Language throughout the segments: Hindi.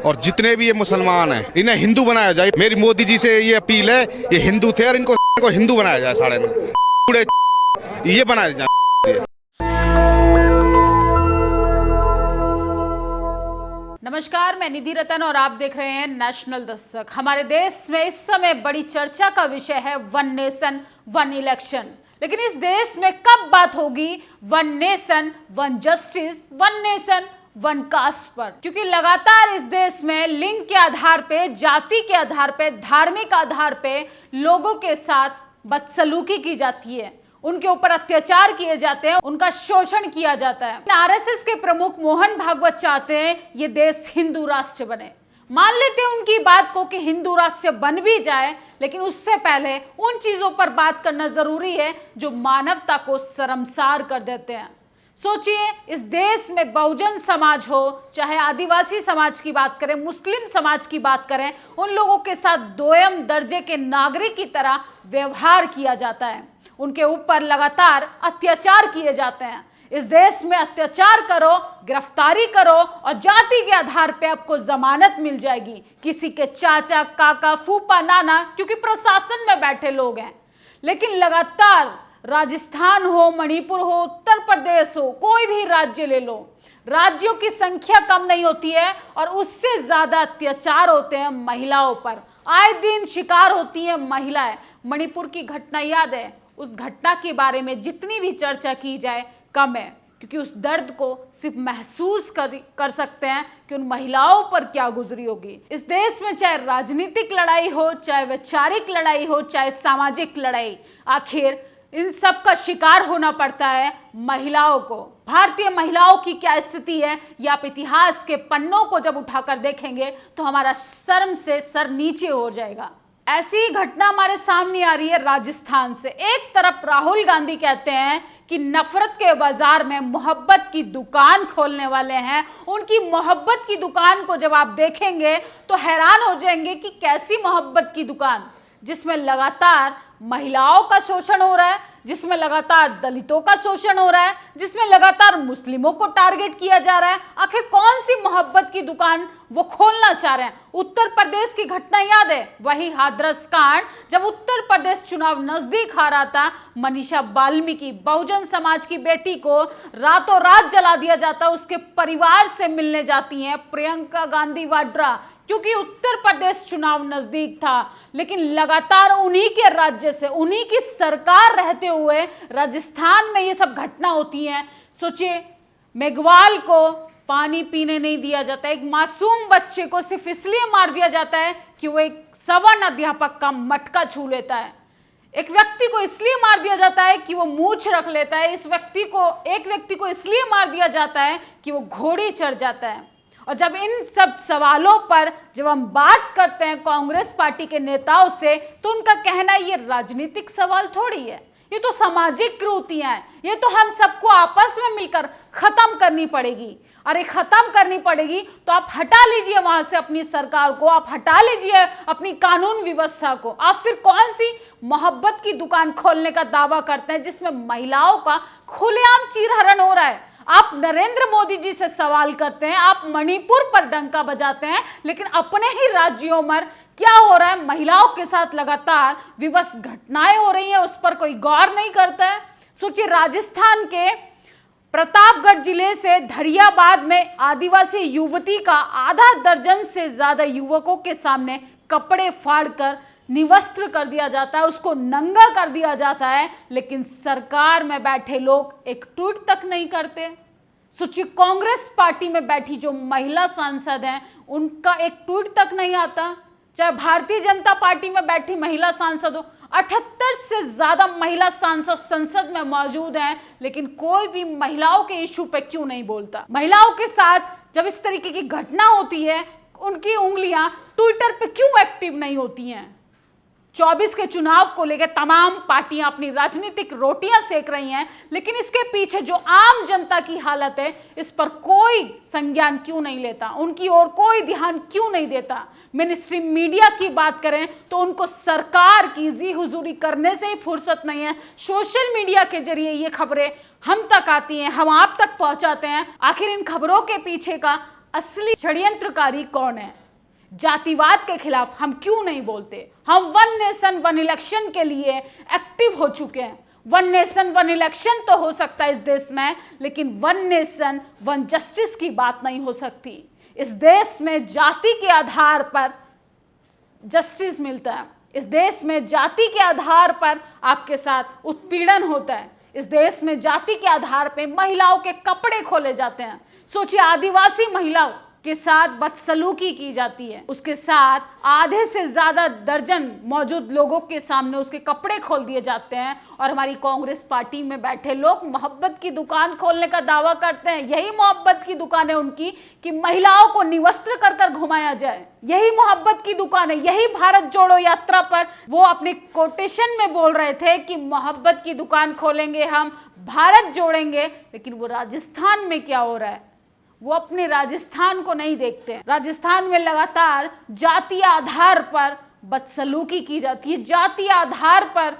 और जितने भी ये मुसलमान हैं इन्हें हिंदू बनाया जाए। मेरी मोदी जी से ये अपील है, ये हिंदू थे और इनको हिंदू बनाया जाए। साढ़े में ये बनाया जाए। नमस्कार, मैं निधि रतन और आप देख रहे हैं नेशनल दस्तक। हमारे देश में इस समय बड़ी चर्चा का विषय है वन नेशन वन इलेक्शन। लेकिन इस देश में कब बात होगी one nation one justice, one nation one cast पर? क्योंकि लगातार इस देश में लिंग के आधार पे, जाति के आधार पे, धार्मिक आधार पे लोगों के साथ बदसलूकी की जाती है, उनके ऊपर अत्याचार किए जाते हैं, उनका शोषण किया जाता है। आरएसएस के प्रमुख मोहन भागवत चाहते हैं ये देश हिंदू राष्ट्र बने। मान लेते हैं उनकी बात को कि हिंदू राष्ट्र बन भी जाए, लेकिन उससे पहले उन चीजों पर बात करना जरूरी है जो मानवता को शर्मसार कर देते हैं। सोचिए, इस देश में बहुजन समाज हो, चाहे आदिवासी समाज की बात करें, मुस्लिम समाज की बात करें, उन लोगों के साथ दोयम दर्जे के नागरिक की तरह व्यवहार किया जाता है। उनके ऊपर लगातार अत्याचार किए जाते हैं। इस देश में अत्याचार करो, गिरफ्तारी करो और जाति के आधार पे आपको जमानत मिल जाएगी। किसी के चाचा, काका, फूफा, नाना, क्योंकि प्रशासन में बैठे लोग हैं। लेकिन लगातार राजस्थान हो, मणिपुर हो, उत्तर प्रदेश हो, कोई भी राज्य ले लो, राज्यों की संख्या कम नहीं होती है और उससे ज्यादा अत्याचार होते हैं महिलाओं पर। आए दिन शिकार होती हैं महिलाएं। मणिपुर की घटना याद है? उस घटना के बारे में जितनी भी चर्चा की जाए कम है, क्योंकि उस दर्द को सिर्फ महसूस कर सकते हैं कि उन महिलाओं पर क्या गुजरी होगी। इस देश में चाहे राजनीतिक लड़ाई हो, चाहे वैचारिक लड़ाई हो, चाहे सामाजिक लड़ाई, आखिर इन सब का शिकार होना पड़ता है महिलाओं को। भारतीय महिलाओं की क्या स्थिति है, या आप इतिहास के पन्नों को जब उठाकर देखेंगे तो हमारा शर्म से सर नीचे हो जाएगा। ऐसी ही घटना हमारे सामने आ रही है राजस्थान से। एक तरफ राहुल गांधी कहते हैं कि नफरत के बाजार में मोहब्बत की दुकान खोलने वाले हैं। उनकी मोहब्बत की दुकान को जब आप देखेंगे तो हैरान हो जाएंगे कि कैसी मोहब्बत की दुकान, जिसमें लगातार महिलाओं का शोषण हो रहा है, जिसमें लगातार दलितों का शोषण हो रहा है, जिसमें लगातार मुस्लिमों को टारगेट किया जा रहा है। आखिर कौन सी मोहब्बत की दुकान वो खोलना चाह रहे हैं? उत्तर प्रदेश की घटना याद है? वही हाथरस कांड, जब उत्तर प्रदेश चुनाव नजदीक आ रहा था, मनीषा वाल्मीकि, बहुजन समाज की बेटी को रातों रात जला दिया जाता। उसके परिवार से मिलने जाती हैं प्रियंका गांधी वाड्रा, क्योंकि उत्तर प्रदेश चुनाव नजदीक था। लेकिन लगातार उन्हीं के राज्य से, उन्हीं की सरकार रहते हुए राजस्थान में ये सब घटना होती हैं। सोचिए, मेघवाल को पानी पीने नहीं दिया जाता, एक मासूम बच्चे को सिर्फ इसलिए मार दिया जाता है कि वो एक सवर्ण अध्यापक का मटका छू लेता है। एक व्यक्ति को इसलिए मार दिया जाता है कि वो मूंछ रख लेता है। एक व्यक्ति को इसलिए मार दिया जाता है कि वो घोड़ी चढ़ जाता है। और जब इन सब सवालों पर जब हम बात करते हैं कांग्रेस पार्टी के नेताओं से, तो उनका कहना है ये राजनीतिक सवाल थोड़ी है, ये तो सामाजिक क्रूरतियां हैं, ये तो हम सबको आपस में मिलकर खत्म करनी पड़ेगी। अरे खत्म करनी पड़ेगी तो आप हटा लीजिए वहां से अपनी सरकार को, आप हटा लीजिए अपनी कानून व्यवस्था को। आप फिर कौन सी मोहब्बत की दुकान खोलने का दावा करते हैं जिसमें महिलाओं का खुलेआम चीरहरण हो रहा है? आप नरेंद्र मोदी जी से सवाल करते हैं, आप मणिपुर पर डंका बजाते हैं, लेकिन अपने ही राज्यों में क्या हो रहा है? महिलाओं के साथ लगातार विवश घटनाएं हो रही हैं, उस पर कोई गौर नहीं करता है। सोचिए, राजस्थान के प्रतापगढ़ जिले से धरियाबाद में आदिवासी युवती का आधा दर्जन से ज्यादा युवकों के सामने कपड़े फाड़कर निवस्त्र कर दिया जाता है, उसको नंगा कर दिया जाता है, लेकिन सरकार में बैठे लोग एक ट्वीट तक नहीं करते। सोचिए, कांग्रेस पार्टी में बैठी जो महिला सांसद हैं, उनका एक ट्वीट तक नहीं आता। चाहे भारतीय जनता पार्टी में बैठी महिला सांसद हो, 78 से ज्यादा महिला सांसद संसद में मौजूद हैं, लेकिन कोई भी महिलाओं के इशू पे क्यों नहीं बोलता? महिलाओं के साथ जब इस तरीके की घटना होती है, उनकी उंगलियां ट्विटर पे क्यों एक्टिव नहीं होती हैं? 24 के चुनाव को लेकर तमाम पार्टियां अपनी राजनीतिक रोटियां सेक रही हैं, लेकिन इसके पीछे जो आम जनता की हालत है, इस पर कोई संज्ञान क्यों नहीं लेता? उनकी ओर कोई ध्यान क्यों नहीं देता? मिनिस्ट्री मीडिया की बात करें तो उनको सरकार की जी हुजूरी करने से ही फुर्सत नहीं है। सोशल मीडिया के जरिए ये खबरें हम तक आती हैं, हम आप तक पहुंचाते हैं। आखिर इन खबरों के पीछे का असली षड्यंत्रकारी कौन है? जातिवाद के खिलाफ हम क्यों नहीं बोलते? हम वन नेशन वन इलेक्शन के लिए एक्टिव हो चुके हैं। वन नेशन वन इलेक्शन तो हो सकता है इस देश में, लेकिन वन नेशन वन जस्टिस की बात नहीं हो सकती। इस देश में जाति के आधार पर जस्टिस मिलता है। इस देश में जाति के आधार पर आपके साथ उत्पीड़न होता है। इस देश में जाति के आधार पर महिलाओं के कपड़े खोले जाते हैं। सोचिए, आदिवासी महिलाओं के साथ बदसलूकी की जाती है, उसके साथ आधे से ज्यादा दर्जन मौजूद लोगों के सामने उसके कपड़े खोल दिए जाते हैं। और हमारी कांग्रेस पार्टी में बैठे लोग मोहब्बत की दुकान खोलने का दावा करते हैं। यही मोहब्बत की दुकान है उनकी कि महिलाओं को निवस्त्र कर कर घुमाया जाए। यही मोहब्बत की दुकान है। यही भारत जोड़ो यात्रा पर वो अपने कोटेशन में बोल रहे थे कि मोहब्बत की दुकान खोलेंगे, हम भारत जोड़ेंगे। लेकिन वो राजस्थान में क्या हो रहा है? वो अपने राजस्थान को नहीं देखते हैं। राजस्थान में लगातार जातीय आधार पर बदसलूकी की जाती है, जातीय आधार पर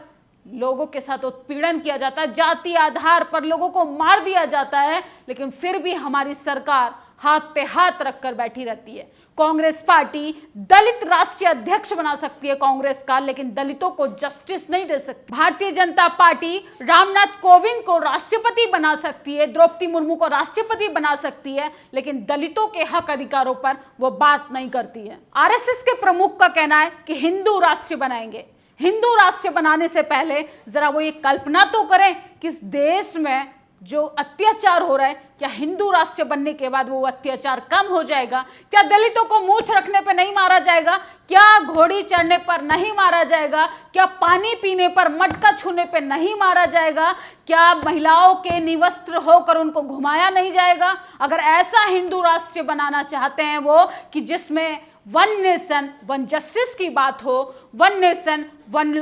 लोगों के साथ उत्पीड़न किया जाता है, जातीय आधार पर लोगों को मार दिया जाता है। लेकिन फिर भी हमारी सरकार हाथ पे हाथ रखकर बैठी रहती है। कांग्रेस पार्टी दलित राष्ट्रीय अध्यक्ष बना सकती है कांग्रेस का, लेकिन दलितों को जस्टिस नहीं दे सकती। भारतीय जनता पार्टी रामनाथ कोविंद को राष्ट्रपति बना सकती है, द्रौपदी मुर्मू को राष्ट्रपति बना सकती है, लेकिन दलितों के हक अधिकारों पर वो बात नहीं करती है। आरएसएस के प्रमुख का कहना है कि हिंदू राष्ट्र बनाएंगे। हिंदू राष्ट्र बनाने से पहले जरा वो ये कल्पना तो करें कि इस देश में जो अत्याचार हो रहा है, क्या हिंदू राष्ट्र बनने के बाद वो अत्याचार कम हो जाएगा? क्या दलितों को मूंछ रखने पर नहीं मारा जाएगा? क्या घोड़ी चढ़ने पर नहीं मारा जाएगा? क्या पानी पीने पर, मटका छूने पर नहीं मारा जाएगा? क्या महिलाओं के निवस्त्र होकर उनको घुमाया नहीं जाएगा? अगर ऐसा हिंदू राष्ट्र बनाना चाहते हैं वो कि जिसमें वन नेशन वन जस्टिस की बात हो, वन नेशन वन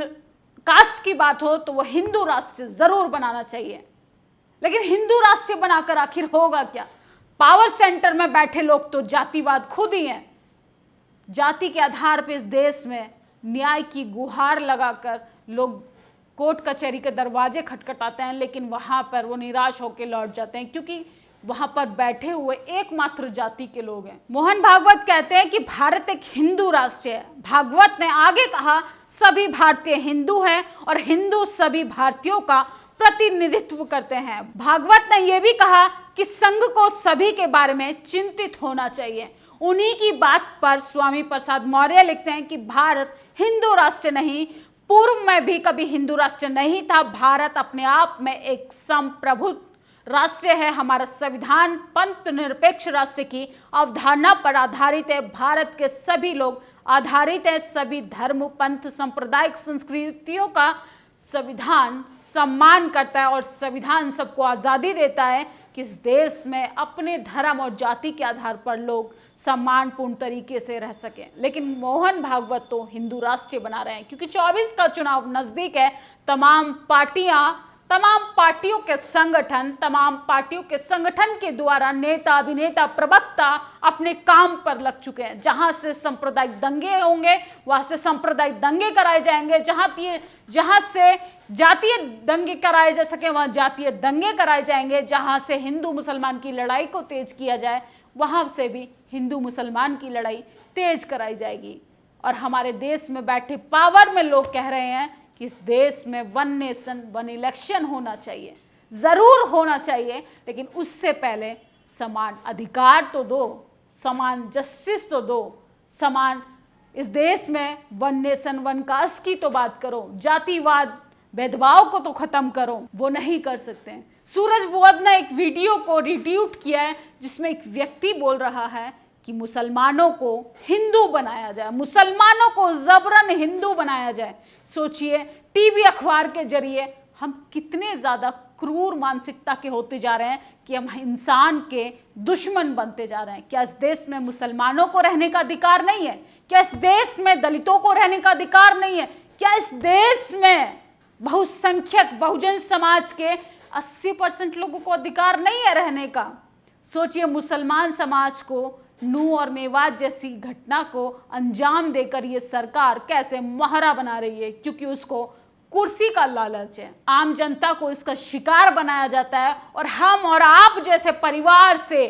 कास्ट की बात हो, तो वो हिंदू राष्ट्र जरूर बनाना चाहिए। लेकिन हिंदू राष्ट्र बनाकर आखिर होगा क्या? पावर सेंटर में बैठे लोग तो जातिवाद खुद ही हैं। जाति के आधार पर इस देश में न्याय की गुहार लगाकर लोग कोर्ट कचहरी के दरवाजे खटखटाते हैं, लेकिन वहां पर वो निराश होकर लौट जाते हैं, क्योंकि वहां पर बैठे हुए एकमात्र जाति के लोग हैं। मोहन भागवत कहते हैं कि भारत एक हिंदू राष्ट्र है। भागवत ने आगे कहा, सभी भारतीय हिंदू हैं और हिंदू सभी भारतीयों का प्रतिनिधित्व करते हैं। भागवत ने यह भी कहा कि संघ को सभी के बारे में चिंतित होना चाहिए। उन्हीं की बात पर स्वामी प्रसाद मौर्य लिखते हैं कि भारत हिंदू राष्ट्र नहीं, पूर्व में भी कभी हिंदू राष्ट्र नहीं था। भारत अपने आप में एक संप्रभुत्व राष्ट्र है। हमारा संविधान पंथ निरपेक्ष राष्ट्र की अवधारणा पर आधारित है। भारत के सभी लोग आधारित है। सभी धर्म, पंथ, सांप्रदायिक संस्कृतियों का संविधान सम्मान करता है और संविधान सबको आज़ादी देता है कि इस देश में अपने धर्म और जाति के आधार पर लोग सम्मानपूर्ण तरीके से रह सकें। लेकिन मोहन भागवत तो हिंदू राष्ट्र बना रहे हैं, क्योंकि 24 का चुनाव नजदीक है। तमाम पार्टियों के संगठन के द्वारा नेता, अभिनेता, प्रवक्ता अपने काम पर लग चुके हैं। जहां से सांप्रदायिक दंगे होंगे वहां से सांप्रदायिक दंगे कराए जाएंगे, जहां से जातीय दंगे कराए जा सके वहां जातीय दंगे कराए जाएंगे, जहां से हिंदू मुसलमान की लड़ाई को तेज किया जाए वहां से भी हिंदू मुसलमान की लड़ाई तेज कराई जाएगी। और हमारे देश में बैठे पावर में लोग कह रहे हैं कि इस देश में वन नेशन वन इलेक्शन होना चाहिए, जरूर होना चाहिए, लेकिन उससे पहले समान अधिकार तो दो, समान जस्टिस तो दो, समान इस देश में वन नेशन वन कास्ट की तो बात करो, जातिवाद भेदभाव को तो खत्म करो। वो नहीं कर सकते हैं। सूरज बोध ने एक वीडियो को रिट्वीट किया है जिसमें एक व्यक्ति बोल रहा है कि मुसलमानों को हिंदू बनाया जाए, मुसलमानों को जबरन हिंदू बनाया जाए। सोचिए, टीवी अखबार के जरिए हम कितने ज्यादा क्रूर मानसिकता के होते जा रहे हैं कि हम इंसान के दुश्मन बनते जा रहे हैं। क्या इस देश में मुसलमानों को रहने का अधिकार नहीं है? क्या इस देश में दलितों को रहने का अधिकार नहीं है? क्या इस देश में बहुसंख्यक बहुजन समाज के 80% लोगों को अधिकार नहीं है रहने का? सोचिए, मुसलमान समाज को नूह और मेवात जैसी घटना को अंजाम देकर ये सरकार कैसे मोहरा बना रही है, क्योंकि उसको कुर्सी का लालच है। आम जनता को इसका शिकार बनाया जाता है और हम और आप जैसे परिवार से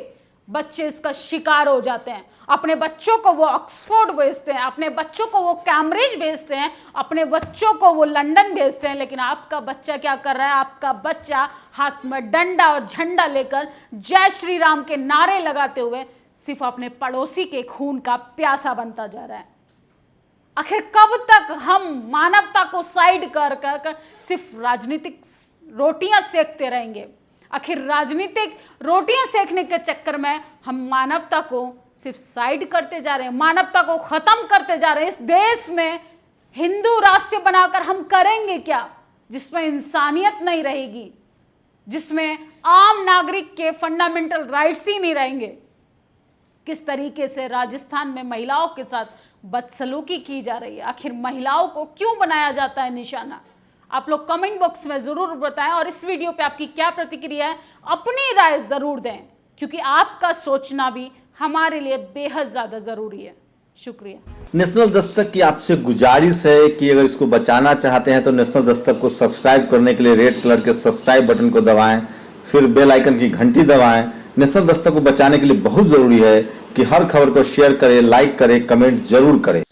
बच्चे इसका शिकार हो जाते हैं। अपने बच्चों को वो ऑक्सफोर्ड भेजते हैं, अपने बच्चों को वो कैम्ब्रिज भेजते हैं, अपने बच्चों को वो लंदन भेजते हैं। लेकिन आपका बच्चा क्या कर रहा है? आपका बच्चा हाथ में डंडा और झंडा लेकर जय श्री राम के नारे लगाते हुए सिर्फ अपने पड़ोसी के खून का प्यासा बनता जा रहा है। आखिर कब तक हम मानवता को साइड कर कर सिर्फ राजनीतिक रोटियां सेकते रहेंगे? आखिर राजनीतिक रोटियां सेकने के चक्कर में हम मानवता को सिर्फ साइड करते जा रहे हैं, मानवता को खत्म करते जा रहे हैं। इस देश में हिंदू राष्ट्र बनाकर हम करेंगे क्या, जिसमें इंसानियत नहीं रहेगी, जिसमें आम नागरिक के फंडामेंटल राइट्स ही नहीं रहेंगे? किस तरीके से राजस्थान में महिलाओं के साथ बदसलूकी की जा रही है? आखिर महिलाओं को क्यों बनाया जाता है निशाना? आप लोग कमेंट बॉक्स में जरूर बताएं और इस वीडियो पे आपकी क्या प्रतिक्रिया है, अपनी राय जरूर दें, क्योंकि आपका सोचना भी हमारे लिए बेहद ज्यादा जरूरी है। शुक्रिया। नेशनल दस्तक की आपसे गुजारिश है कि अगर इसको बचाना चाहते हैं तो नेशनल दस्तक को सब्सक्राइब करने के लिए रेड कलर के सब्सक्राइब बटन को दबाएं, फिर बेल आइकन की घंटी दबाएं। नेशनल दस्तक को बचाने के लिए बहुत जरूरी है कि हर खबर को शेयर करें, लाइक करें, कमेंट जरूर करें।